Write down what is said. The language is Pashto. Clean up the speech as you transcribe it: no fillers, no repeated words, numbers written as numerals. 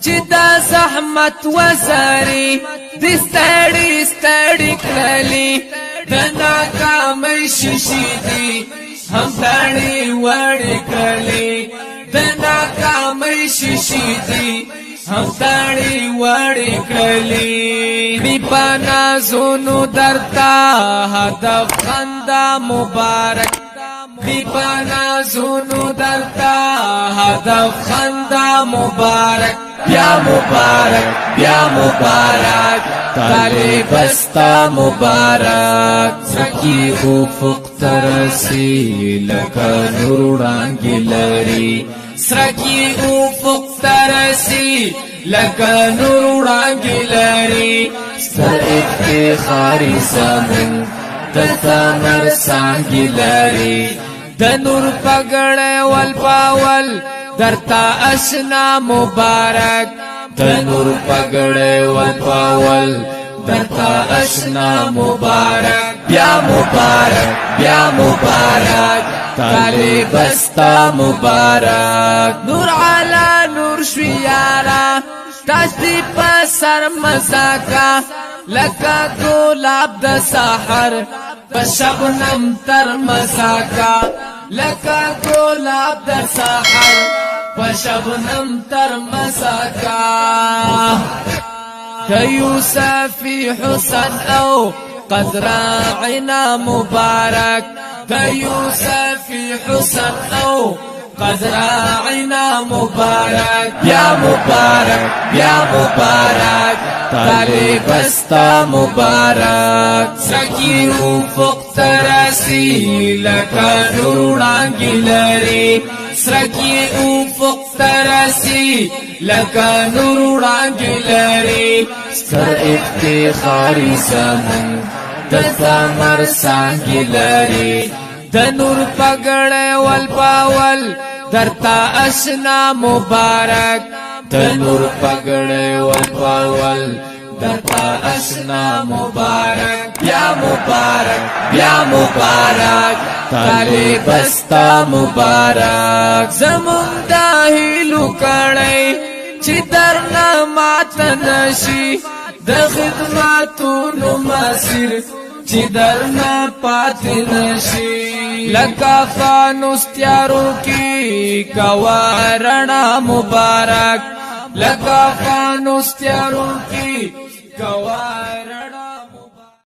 چې دا زحمت وزاري د ستړي ستړي کړلې د ناکامۍ شیشې دي هم تړي وړې کړلې د ناکامۍ شیشې دي هم تړي وړې کړلې بی پنازونو درتا هدف خندا مبارک بی پنازونو درتا هدف خندا مبارک بیا مبارک بیا مبارک طالب استا مبارک زکی افق ترسی لکا نور وړانګې لري سرکی افق ترسی لکا نور وړانګې لري ستر افتخاري زمون دلته مرڅانګې لري د نور پګړې ول پاول درتا اشنا مبارک د نور پګړې ول پاول درتا اشنا مبارک بیا مبارک بیا مبارک طالب استا مبارک نور علا نور شویارا تاج دی پسر مزاکا لکا گلاب د سحر پشبنم تر مزاکا لکا گلاب د سحر پشبنم تر مزاکا كيوسفي حسن او قد راعنا مبارك كيوسفي حسن او قد راعنا مبارك يا مبارك يا مبارك طالب استا مبارك سکی افق ترسی لکا نور وړانګې لري سرکی افق ترسی لکا نور وړانګې لري ستر افتخاري زمون دلته مرڅانګې لري د نور پګړې ول پاول درتا اشنا مبارک د نور پګړې ول پاول درتا اشنا مبارک بیا مبارک بیا مبارک طالب استا مبارک زمون دا هیلو کړی چې درنا مات نشي د خدماتونو مسیر چې درنا پات نشي لکا فانوس تیارو کی کوارنا مبارک لکا فانوس تیارو کی کوارنا